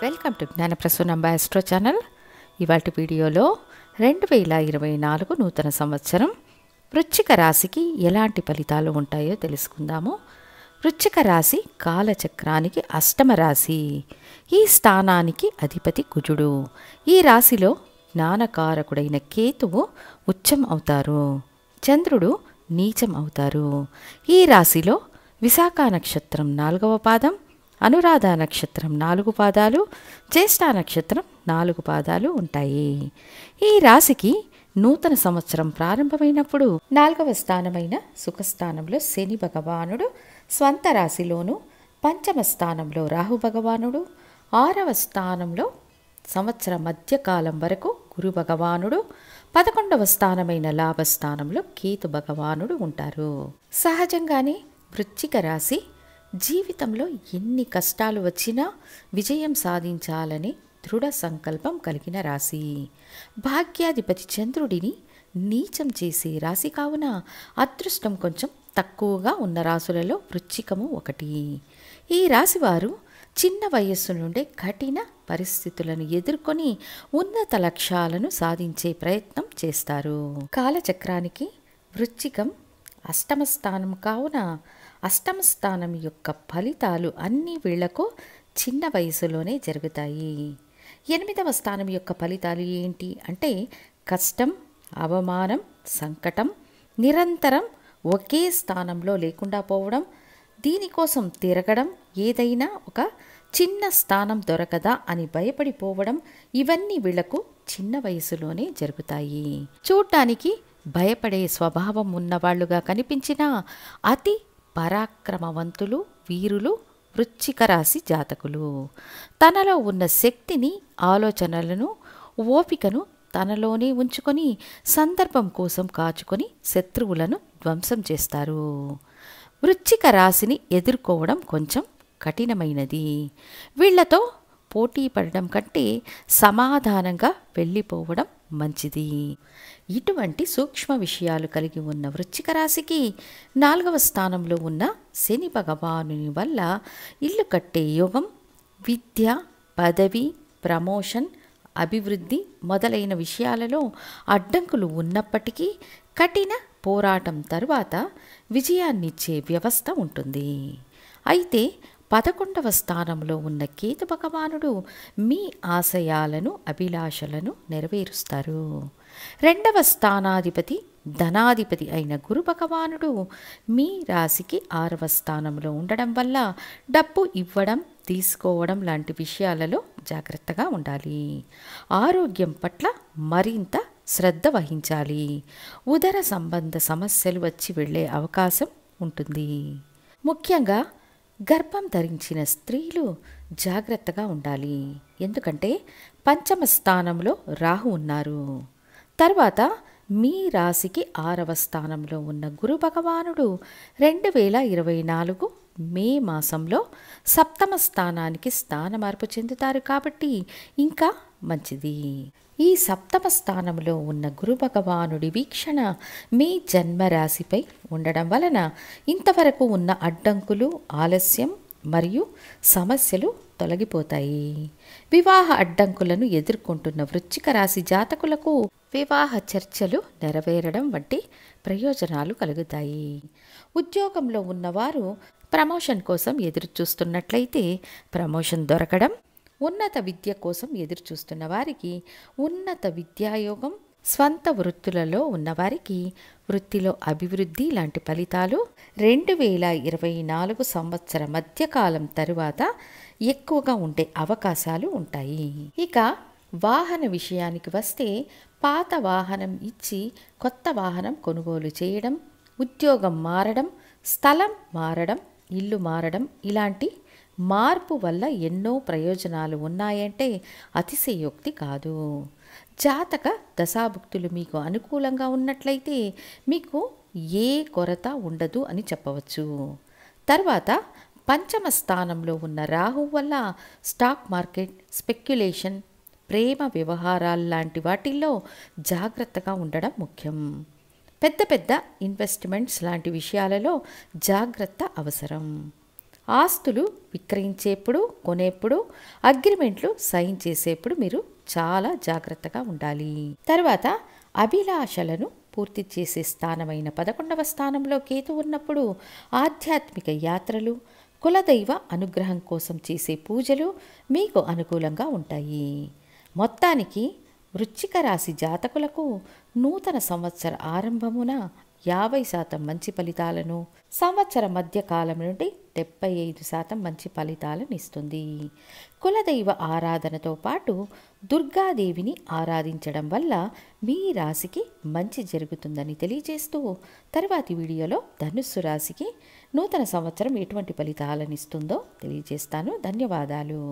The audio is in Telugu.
Welcome to Gnanaprasunamba astro channel. ఇవాటి వీడియోలో 2024 నూతన సంవత్సరం వృశ్చిక రాశికి ఎలాంటి ఫలితాలు ఉంటాయో తెలుసుకుందాము. వృశ్చిక రాశి కాలచక్రానికి అష్టమ రాశి. ఈ స్థానానికి అధిపతి కుజుడు. ఈ రాశిలో జ్ఞానకారకుడైన కేతువు ఉచ్చం అవుతారు. చంద్రుడు నీచం అవుతారు. ఈ రాశిలో విశాఖ నక్షత్రం 4వ పాదం, అనురాధ నక్షత్రం 4 పాదాలు, జ్యేష్ఠ నక్షత్రం 4 పాదాలు ఉంటాయి. ఈ రాశికి నూతన సంవత్సరం ప్రారంభమైనప్పుడు 4వ స్థానమైన సుఖస్థానంలో శని భగవానుడు, స్వంత రాశిలోను పంచమ స్థానంలో రాహు భగవానుడు, 6వ స్థానంలో సంవత్సర మధ్యకాలం వరకు గురు భగవానుడు, 11వ స్థానమైన లాభస్థానంలో కేతు భగవానుడు ఉంటారు. సహజంగానే వృశ్చిక రాశి జీవితంలో ఎన్ని కష్టాలు వచ్చినా విజయం సాధించాలని దృఢ సంకల్పం కలిగిన రాశి. భాగ్యాధిపతి చంద్రుడిని నీచం చేసే రాశి కావున అదృష్టం కొంచెం తక్కువగా ఉన్న రాశులలో వృశ్చికము ఒకటి. ఈ రాశివారు చిన్న వయస్సు నుండే కఠిన పరిస్థితులను ఎదుర్కొని ఉన్నత లక్ష్యాలను సాధించే ప్రయత్నం చేస్తారు. కాలచక్రానికి వృశ్చికం అష్టమ స్థానం కావున అష్టమ స్థానం యొక్క ఫలితాలు అన్ని వీళ్లకు చిన్న వయసులోనే జరుగుతాయి. 8వ స్థానం యొక్క ఫలితాలు ఏంటి అంటే కష్టం, అవమానం, సంకటం, నిరంతరం ఒకే స్థానంలో లేకుండా పోవడం, దీనికోసం తిరగడం, ఏదైనా ఒక చిన్న స్థానం దొరకదా అని భయపడిపోవడం, ఇవన్నీ వీళ్లకు చిన్న వయసులోనే జరుగుతాయి. చూడ్డానికి భయపడే స్వభావం ఉన్నవాళ్లుగా కనిపించినా అతి పరాక్రమవంతులు, వీరులు వృశ్చిక రాశి జాతకులు. తనలో ఉన్న శక్తిని, ఆలోచనలను, ఓపికను తనలోనే ఉంచుకొని సందర్భం కోసం కాచుకొని శత్రువులను ధ్వంసం చేస్తారు. వృశ్చిక రాశిని ఎదుర్కోవడం కొంచెం కఠినమైనది. వీళ్లతో పోటీ పడడం కంటే సమాధానంగా వెళ్ళిపోవడం మంచిది. ఇటువంటి సూక్ష్మ విషయాలు కలిగి ఉన్న వృశ్చిక రాశికి 4వ స్థానంలో ఉన్న శని భగవానుని వల్ల ఇల్లు కట్టే యోగం, విద్య, పదవి, ప్రమోషన్, అభివృద్ధి మొదలైన విషయాలలో అడ్డంకులు ఉన్నప్పటికీ కఠిన పోరాటం తరువాత విజయాన్నిచ్చే వ్యవస్థ ఉంటుంది. అయితే 11వ స్థానంలో ఉన్న కేతు భగవానుడు మీ ఆశయాలను, అభిలాషలను నెరవేరుస్తారు. 2వ స్థానాధిపతి, ధనాధిపతి అయిన గురు భగవానుడు మీ రాశికి 6వ స్థానంలో ఉండడం వల్ల డబ్బు ఇవ్వడం, తీసుకోవడం లాంటి విషయాలలో జాగ్రత్తగా ఉండాలి. ఆరోగ్యం పట్ల మరింత శ్రద్ధ వహించాలి. ఉదర సంబంధ సమస్యలు వచ్చి వెళ్ళే అవకాశం ఉంటుంది. ముఖ్యంగా గర్భం ధరించిన స్త్రీలు జాగ్రత్తగా ఉండాలి. ఎందుకంటే పంచమ స్థానంలో రాహు ఉన్నారు. తర్వాత మీ రాశికి 6వ స్థానంలో ఉన్న గురు భగవానుడు 2024 మే మాసంలో సప్తమ స్థానానికి స్థాన మార్పు చెందుతారు కాబట్టి ఇంకా మంచిది. ఈ సప్తమ స్థానంలో ఉన్న గురు భగవానుడి వీక్షణ మీ జన్మరాశిపై ఉండడం వలన ఇంతవరకు ఉన్న అడ్డంకులు, ఆలస్యం మరియు సమస్యలు తొలగిపోతాయి. వివాహ అడ్డంకులను ఎదుర్కొంటున్న వృశ్చిక రాశి జాతకులకు వివాహ చర్చలు నెరవేరడం వంటి ప్రయోజనాలు కలుగుతాయి. ఉద్యోగంలో ఉన్నవారు ప్రమోషన్ కోసం ఎదురుచూస్తున్నట్లయితే ప్రమోషన్ దొరకడం, ఉన్నత విద్య కోసం ఎదురుచూస్తున్న వారికి ఉన్నత విద్యాయోగం, స్వంత వృత్తులలో ఉన్నవారికి వృత్తిలో అభివృద్ధి లాంటి ఫలితాలు 2024 సంవత్సర మధ్యకాలం తరువాత ఎక్కువగా ఉండే అవకాశాలు ఉంటాయి. ఇక వాహన విషయానికి వస్తే పాత వాహనం ఇచ్చి కొత్త వాహనం కొనుగోలు చేయడం, ఉద్యోగం మారడం, స్థలం మారడం, ఇల్లు మారడం ఇలాంటి మార్పు వల్ల ఎన్నో ప్రయోజనాలు ఉన్నాయంటే అతిశయోక్తి కాదు. జాతక దశాభుక్తులు మీకు అనుకూలంగా ఉన్నట్లయితే మీకు ఏ కొరత ఉండదు అని చెప్పవచ్చు. తర్వాత పంచమ స్థానంలో ఉన్న రాహు వల్ల స్టాక్ మార్కెట్, స్పెక్యులేషన్, ప్రేమ వ్యవహారాలు లాంటి వాటిల్లో జాగ్రత్తగా ఉండడం ముఖ్యం. పెద్ద పెద్ద ఇన్వెస్ట్మెంట్స్ లాంటి విషయాలలో జాగ్రత్త అవసరం. ఆస్తులు విక్రయించేప్పుడు, కొనేప్పుడు, అగ్రిమెంట్లు సైన్ చేసేప్పుడు మీరు చాలా జాగ్రత్తగా ఉండాలి. తర్వాత అభిలాషలను పూర్తి చేసే స్థానమైన 11వ స్థానంలో కేతు ఉన్నప్పుడు ఆధ్యాత్మిక యాత్రలు, కులదైవ అనుగ్రహం కోసం చేసే పూజలు మీకు అనుకూలంగా ఉంటాయి. మొత్తానికి వృశ్చిక రాశి జాతకులకు నూతన సంవత్సర ఆరంభమున 50% మంచి ఫలితాలను, సంవత్సర మధ్య కాలం నుండి 75% మంచి ఫలితాలను ఇస్తుంది. కులదైవ ఆరాధనతో పాటు దుర్గాదేవిని ఆరాధించడం వల్ల మీ రాశికి మంచి జరుగుతుందని తెలియజేస్తూ తర్వాతి వీడియోలో ధనుస్సు రాశికి నూతన సంవత్సరం ఎటువంటి ఫలితాలను ఇస్తుందో తెలియజేస్తాను. ధన్యవాదాలు.